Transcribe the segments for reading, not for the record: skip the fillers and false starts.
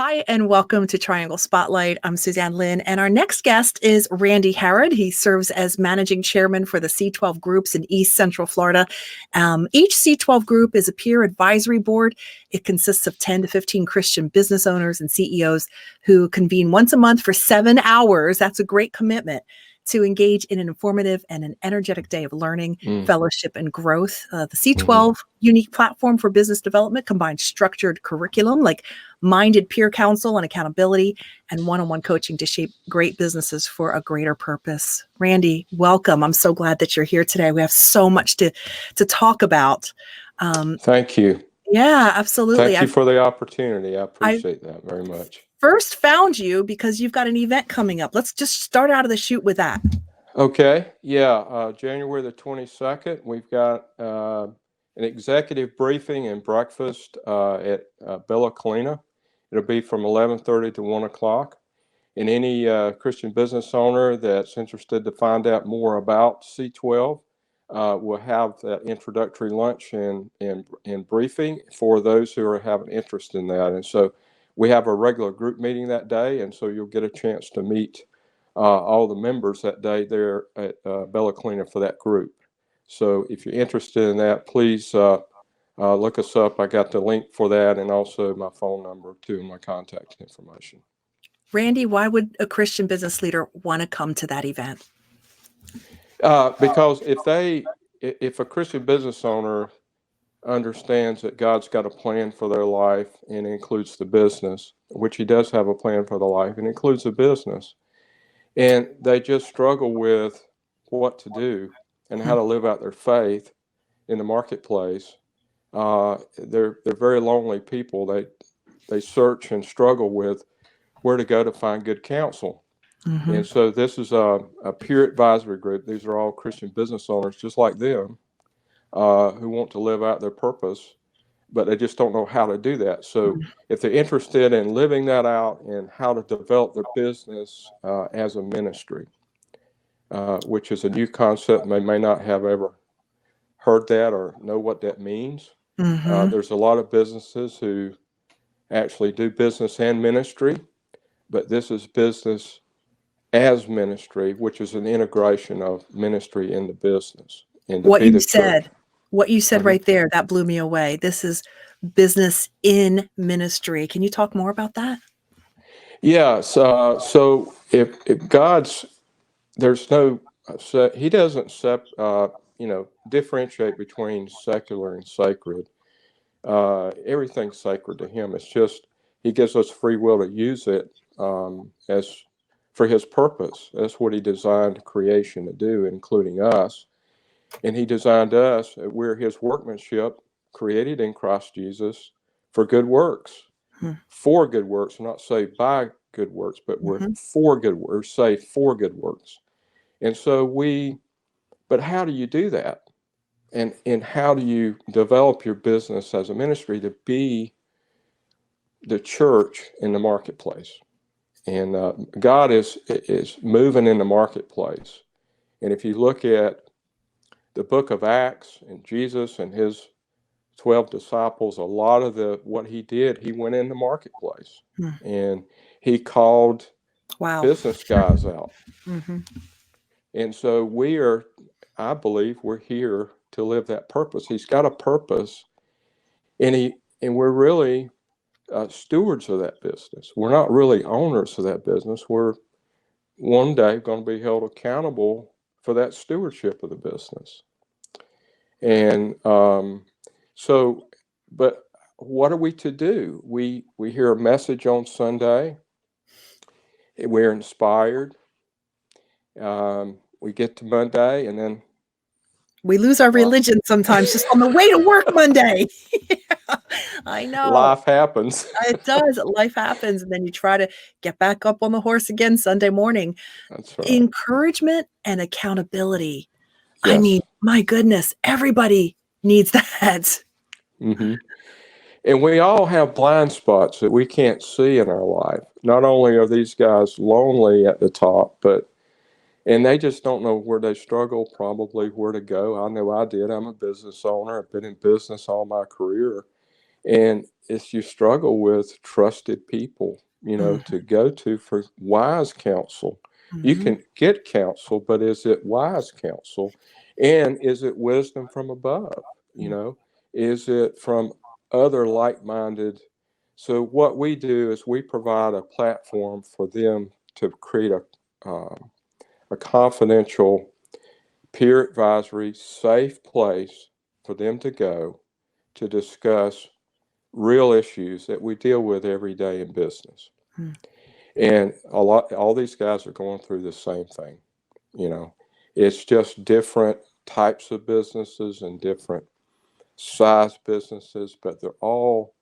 Hi, and welcome to Triangle Spotlight. I'm Suzanne Lynn, and our next guest is Randy Harrod. He serves as managing chairman for the C12 Groups in East Central Florida. Each C12 Group is a peer advisory board. It consists of 10 to 15 Christian business owners and CEOs who convene once a month for 7 hours. That's a great commitment to engage in an informative and an energetic day of learning, fellowship, and growth. The C12 unique platform for business development combines structured curriculum like minded peer counsel and accountability and one-on-one coaching to shape great businesses for a greater purpose. Randy, welcome. I'm so glad that you're here today. We have so much to talk about. Thank you. Yeah, absolutely. Thank you for the opportunity. I appreciate that very much. First found you because you've got an event coming up. Let's just start out of the chute with that. Okay. Yeah. January the 22nd, we've got an executive briefing and breakfast at Bella Colina. It'll be from 11:30 to 1 o'clock. And any Christian business owner that's interested to find out more about C12 will have that introductory lunch and briefing for those who are having interest in that. And so we have a regular group meeting that day, and so you'll get a chance to meet all the members that day there at Bella Colina for that group. So if you're interested in that, please look us up. I got the link for that and also my phone number too and my contact information. Randy, why would a Christian business leader want to come to that event? Because if a Christian business owner understands that God's got a plan for their life and includes the business, which he does have a plan for the life and includes the business, and they just struggle with what to do and how to live out their faith in the marketplace. They're very lonely people. They search and struggle with where to go to find good counsel. And so this is a peer advisory group. These are all Christian business owners just like them who want to live out their purpose, but they just don't know how to do that. So if they're interested in living that out and how to develop their business as a ministry, which is a new concept, they may not have ever heard that or know what that means. There's a lot of businesses who actually do business and ministry, but this is business as ministry, which is an integration of ministry in the business. And what you said right there, that blew me away. This is business in ministry. Can you talk more about that? Yeah. So if God's, there's no, he doesn't differentiate between secular and sacred. Everything's sacred to him. It's just he gives us free will to use it as for his purpose. That's what he designed creation to do, including us. And he designed us. We're his workmanship, created in Christ Jesus for good works. For good works. We're not saved by good works, but we're for good works. We're saved for good works. And so but how do you do that? And how do you develop your business as a ministry to be the church in the marketplace? And God is moving in the marketplace. And if you look at the book of Acts and Jesus and his 12 disciples, a lot of what he did, he went in the marketplace and he called business guys out. And so I believe we're here to live that purpose. He's got a purpose, and we're really stewards of that business. We're not really owners of that business. We're one day going to be held accountable for that stewardship of the business. And but what are we to do? We hear a message on Sunday. We're inspired. We get to Monday, and then we lose our religion sometimes just on the way to work Monday. I know. Life happens. It does. Life happens. And then you try to get back up on the horse again Sunday morning. That's right. Encouragement and accountability. Yes. I mean, my goodness, everybody needs that. And we all have blind spots that we can't see in our life. Not only are these guys lonely at the top, and they just don't know where they struggle, probably where to go. I know I did. I'm a business owner. I've been in business all my career. And it's you struggle with trusted people, Mm-hmm. to go to for wise counsel. You Mm-hmm. can get counsel, but is it wise counsel? And is it wisdom from above? Is it from other like-minded? So what we do is we provide a platform for them to create a confidential peer advisory safe place for them to go to discuss real issues that we deal with every day in business. Mm-hmm. And all these guys are going through the same thing. You know, it's just different types of businesses and different size businesses, but they're all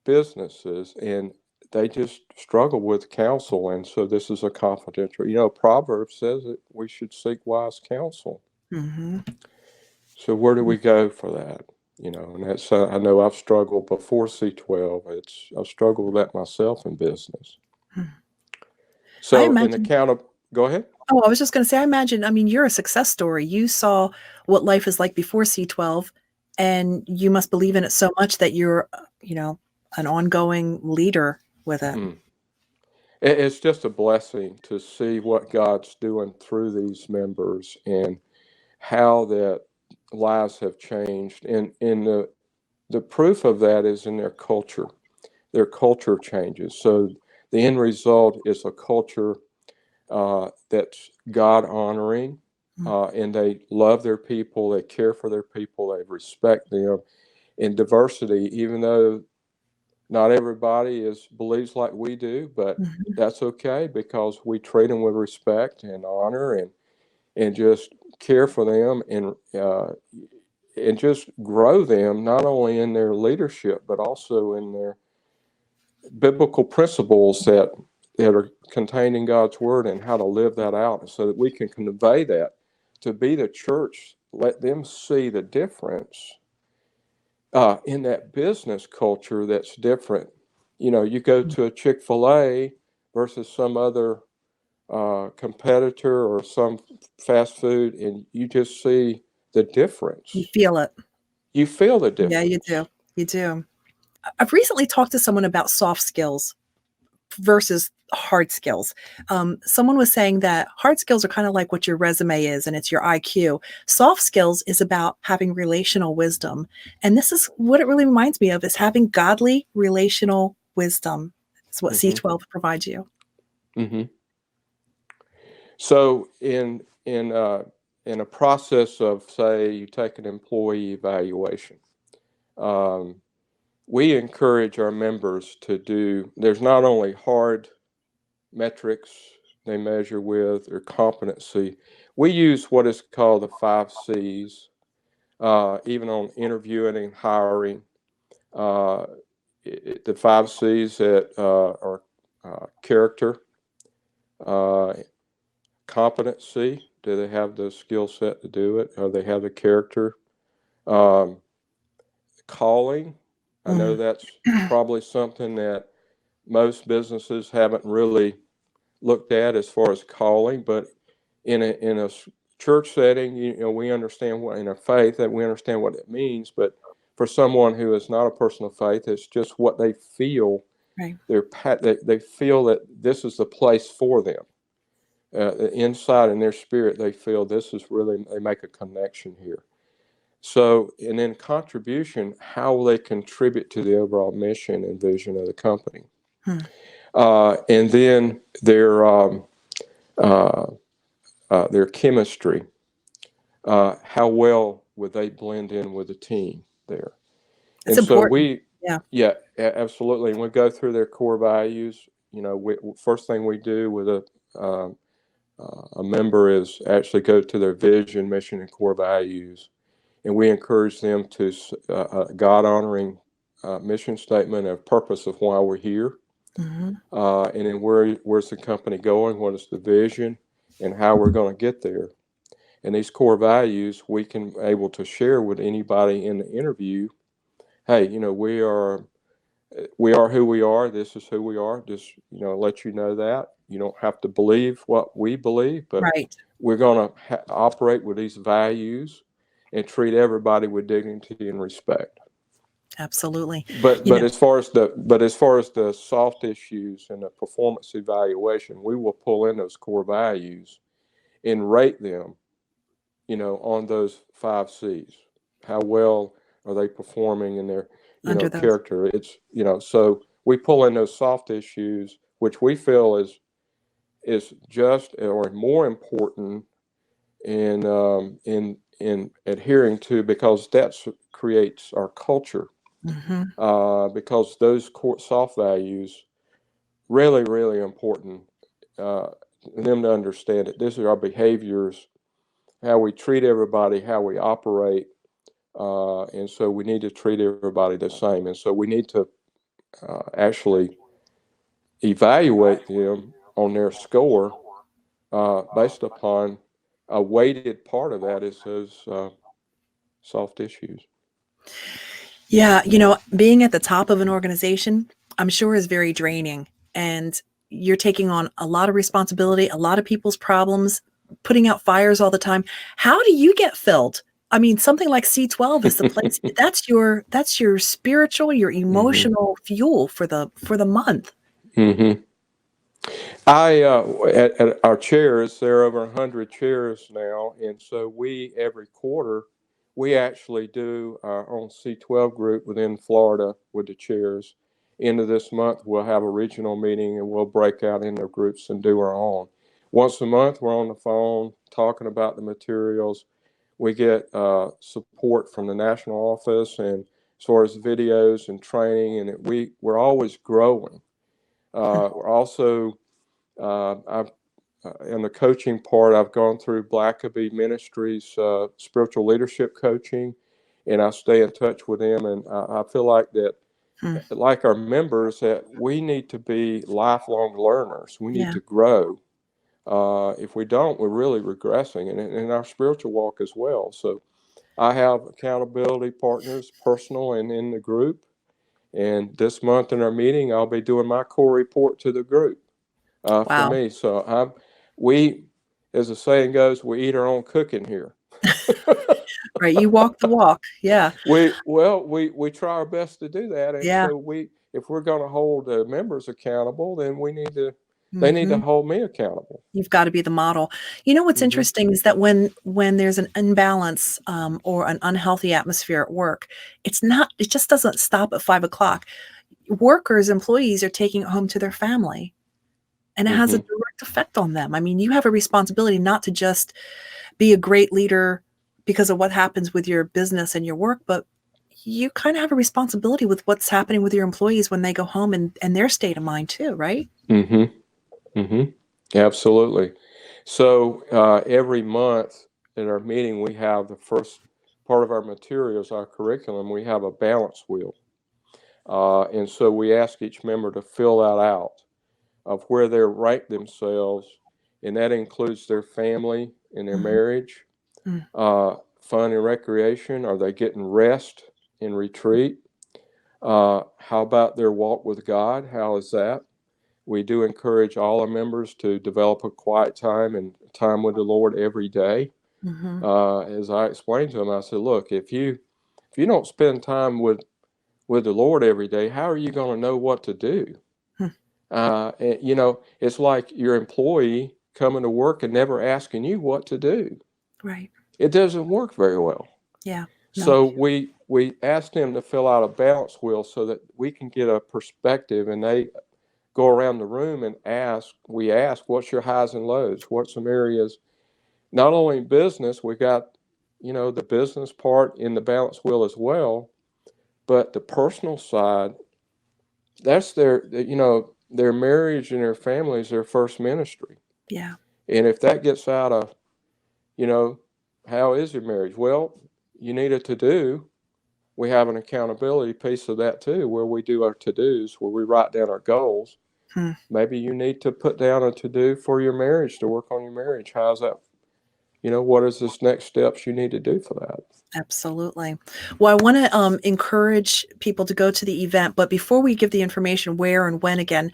businesses and they just struggle with counsel. And so this is a confidential, Proverbs says that we should seek wise counsel. Mm-hmm. So where do we go for that? And that's I know I've struggled before C12. I've struggled with that myself in business. I So in the imagine. count of, go ahead. Oh, I was just going to say, I mean, you're a success story. You saw what life is like before C12, and you must believe in it so much that you're, an ongoing leader with it. Mm. It's just a blessing to see what God's doing through these members and how that lives have changed. And the proof of that is in their culture. Their culture changes. So the end result is a culture that's God honoring, and they love their people, they care for their people, they respect them. In diversity, even though not everybody believes like we do, but Mm-hmm. that's okay because we treat them with respect and honor and just care for them and just grow them not only in their leadership but also in their biblical principles that are contained in God's word and how to live that out so that we can convey that to be the church. Let them see the difference in that business culture that's different. You go to a Chick-fil-A versus some other competitor or some fast food, and you just see the You difference. feel it. You feel the Yeah, you difference. do. You do. I've recently talked to someone about soft skills versus hard skills. Someone was saying that hard skills are kind of like what your resume is, and it's your IQ. Soft skills is about having relational wisdom. And this is what it really reminds me of is having godly relational wisdom. It's what Hmm. C12 provides you. Hmm. So in a process of, say, you take an employee evaluation, um, we encourage our members to do. There's not only hard metrics they measure with or competency. We use what is called the 5 C's, even on interviewing and hiring. Uh, the 5 C's that are character, uh, competency. Do they have the skill set to do it? Or they have the character? Um, Calling. I know Mm. that's probably something that most businesses haven't really looked at as far as calling, but in a church setting, we understand what in a faith that we understand what it means. But for someone who is not a person of faith, it's just what they feel. Right. They feel that this is the place for them. Inside in their spirit, they feel this is really. They make a connection here. So, and then contribution, how will they contribute to the overall mission and vision of the company? Hmm. And then uh, their chemistry. How well would they blend in with the team there? It's And so important. Yeah. yeah, absolutely. And we go through their core values. First thing we do with um, a member is actually go to their vision, mission, and core values, and we encourage them to a God honoring mission statement of purpose of why we're here, Mm-hmm. and then where's the company going, what is the vision, and how we're going to get there. And these core values we can able to share with anybody in the interview. Hey, we are who we are. This is who we are. Just let you know that you don't have to believe what we believe, but Right. we're going to operate with these values and treat everybody with dignity and respect. Absolutely. But You know, as far as the soft issues and the performance evaluation, we will pull in those core values and rate them, on those 5 C's. How well are they performing in their, under those. character? So we pull in those soft issues, which we feel is just or more important in adhering to, because that creates our culture. Hmm. Because those core soft values really, really important, uh, them to understand it. These are our behaviors, how we treat everybody, how we operate, and so we need to treat everybody the same. And so we need to actually evaluate them on their score based upon a weighted part of that is those soft issues. Yeah, being at the top of an organization, I'm sure is very draining. And you're taking on a lot of responsibility, a lot of people's problems, putting out fires all the time. How do you get filled? I mean, something like C12 is the place. That's your spiritual, your Hmm. emotional fuel for the month. Hmm. At our chairs, there are over 100 chairs now, and so we every quarter we actually do our own C12 group within Florida with the chairs. End of this month, we'll have a regional meeting, and we'll break out into groups and do our own. Once a month, we're on the phone talking about the materials. We get support from the national office, and as far as videos and training, and we're always growing. We're also I've in the coaching part, I've gone through Blackaby Ministries spiritual leadership coaching, and I stay in touch with them. And I feel like that, Hmm. like our members, that we need to be lifelong learners. We need Yeah. to grow. If we don't, we're really regressing, and in our spiritual walk as well. So I have accountability partners, personal and in the group. And this month in our meeting, I'll be doing my core report to the group for Wow. me. So we, as the saying goes, we eat our own cooking here. Right. You walk the walk. Yeah. we try our best to do that, and Yeah. so if we're going to hold the members accountable, then they need to Hmm. hold me accountable. You've got to be the model. What's Hmm. interesting is that when there's an imbalance or an unhealthy atmosphere at work, it just doesn't stop at 5 o'clock. Workers, employees are taking it home to their family, and it has a Hmm. direct effect on them. I mean, you have a responsibility not to just be a great leader because of what happens with your business and your work, but you kind of have a responsibility with what's happening with your employees when they go home and their state of mind too, right? Hmm. Hmm. Absolutely. So every month at our meeting, we have the first part of our materials, our curriculum. We have a balance wheel. And so we ask each member to fill that out of where they rank themselves, and that includes their family and their Mhm. marriage, Mm. fun and recreation. Are they getting rest and retreat? How about their walk with God? How is that? We do encourage all our members to develop a quiet time and time with the Lord every day. Mhm. As I explained to them, I said, "Look, if you don't spend time with the Lord every day, how are you going to know what to do?" Hmm. It's like your employee coming to work and never asking you what to do. Right. It doesn't work very well. Yeah. No. So we asked them to fill out a balance wheel so that we can get a perspective, and they go around the room and we ask, what's your highs and lows? What's some areas, not only in business, we got, the business part in the balance wheel as well, but the personal side, that's their marriage and their family is their first ministry. Yeah. And if that gets out of, you know, how is your marriage? Well, you need a to do. We have an accountability piece of that too, where we do our to dos, where we write down our goals. Hmm. Maybe you need to put down a to do for your marriage, to work on your marriage. How's that? What is this next steps you need to do for that? Absolutely. Well, I want to encourage people to go to the event, but before we give the information where and when again,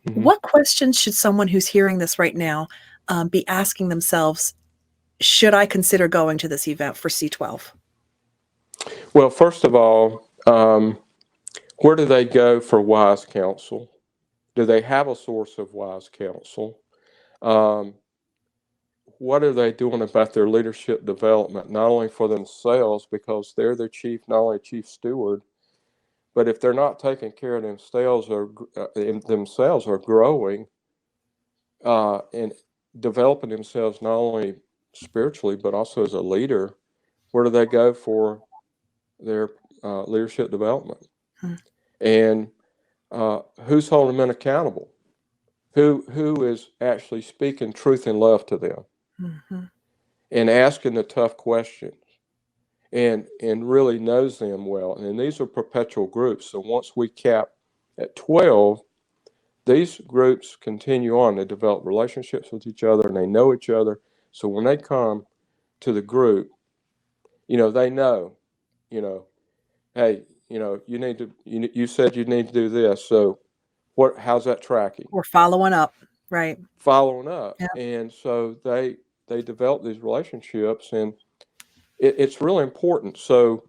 Hmm. what questions should someone who's hearing this right now be asking themselves? Should I consider going to this event for C12? Well, first of all, Where do they go for wise counsel? Do they have a source of wise counsel? What are they doing about their leadership development, not only for themselves, because they're the chief, not only chief steward, but if they're not taking care of themselves or growing and developing themselves not only spiritually but also as a leader, where do they go for their leadership development? Hmm. And who's holding them accountable? Who is actually speaking truth and love to them, Mm-hmm. and asking the tough questions, and really knows them well? And these are perpetual groups. So once we cap at 12, these groups continue on. They develop relationships with each other and they know each other. So when they come to the group, they know, hey, you said you need to do this. So how's that tracking? Or following up, right? Following up. Yeah. And so they develop these relationships, and it's really important. So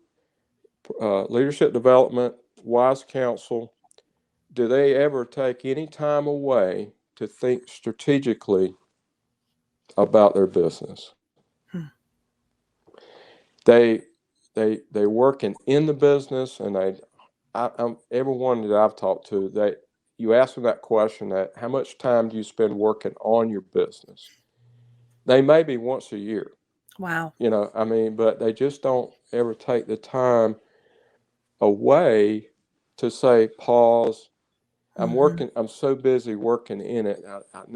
leadership development, wise counsel, do they ever take any time away to think strategically about their business? Hmm. They working in the business, and everyone that I've talked to, you ask them that question, that how much time do you spend working on your business? They maybe once a year. Wow. But they just don't ever take the time away to say, pause. I'm working. I'm so busy working in it.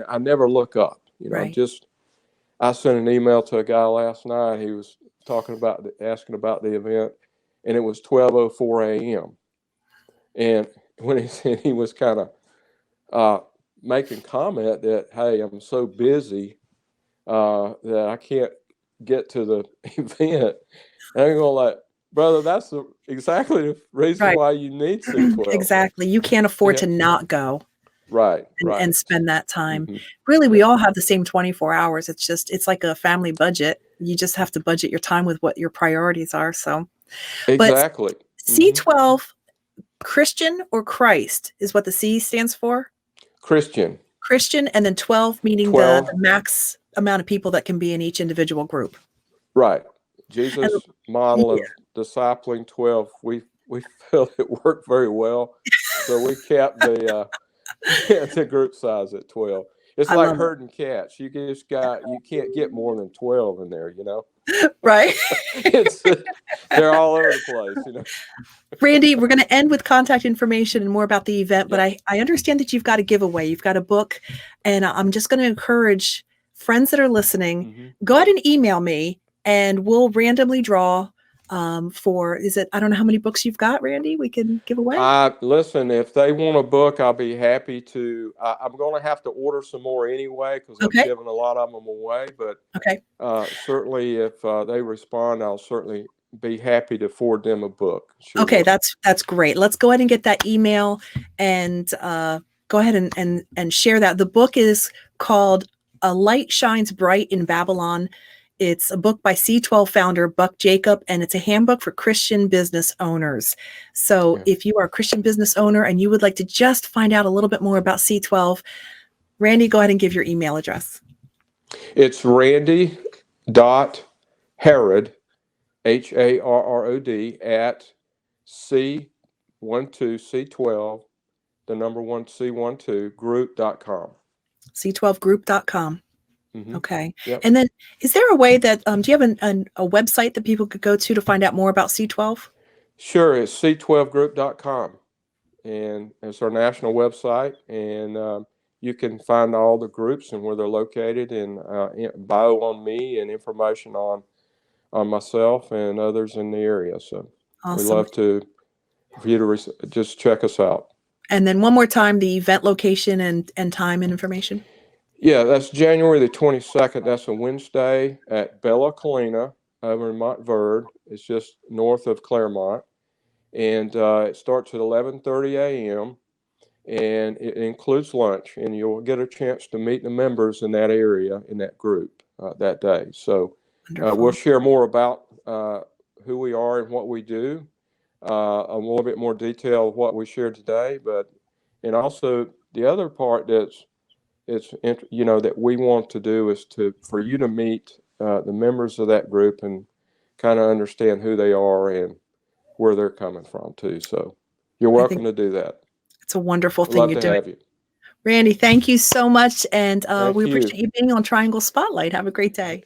I never look up. Right. I sent an email to a guy last night. He was asking about the event, and it was 12:04 a.m. And when he said, he was kind of making comment that, hey, I'm so busy that I can't get to the event. And I'm going like, brother, that's exactly the reason Right. why you need C12. Exactly. You can't afford to not go. Right. And spend that time. Mm-hmm. Really, we all have the same 24 hours. It's like a family budget. You just have to budget your time with what your priorities are. So, but Exactly. C12, Christian or Christ, is what the C stands for. Christian, and then 12 meaning the 12. max amount of people that can be in each individual group. Right. And Jesus' model of discipling 12, we felt it worked very well. So we kept the group size at 12. It's I like love it. herding cats. You can't get more than 12 in there, Right. They're all over the place, Randy, we're going to end with contact information and more about the event, but Yep. I understand that you've got a giveaway. You've got a book, and I'm just going to encourage friends that are listening, go ahead and email me, and we'll randomly draw I don't know how many books you've got, Randy, we can give away. Listen, if they want a book, I'll be happy to. I'm going to have to order some more anyway, because I've given a lot of them away. But certainly, if they respond, I'll certainly be happy to forward them a book. Sure. Okay, that's great. Let's go ahead and get that email and go ahead and share that. The book is called A Light Shines Bright in Babylon. It's a book by C12 founder Buck Jacob, and it's a handbook for Christian business owners. So if you are a Christian business owner and you would like to just find out a little bit more about C12, Randy, go ahead and give your email address. It's Randy.Harrod, HARROD, at C12, the number 1 C12 group.com. C12group.com. Mm-hmm. Okay. Yep. And then is there a way that, do you have a website that people could go to find out more about C12? Sure. It's C12group.com. And it's our national website. And you can find all the groups and where they're located, and bio on me and information on myself and others in the area. So Awesome. we'd love for you to just check us out. And then one more time, the event location and time and information. Yeah, that's January the 22nd. That's a Wednesday at Bella Colina over in Montverde. It's just north of Claremont. And it starts at 11:30 a.m. and it includes lunch. And you'll get a chance to meet the members in that area, in that group that day. So we'll share more about who we are and what we do. a little bit more detail of what we shared today, and also the other part that we want to do is for you to meet the members of that group and kind of understand who they are and where they're coming from too. So you're I welcome think to do that. it's a wonderful We'd thing love you're to doing. have you. Randy, thank you so much. And Thank we you. appreciate you being on Triangle Spotlight. Have a great day.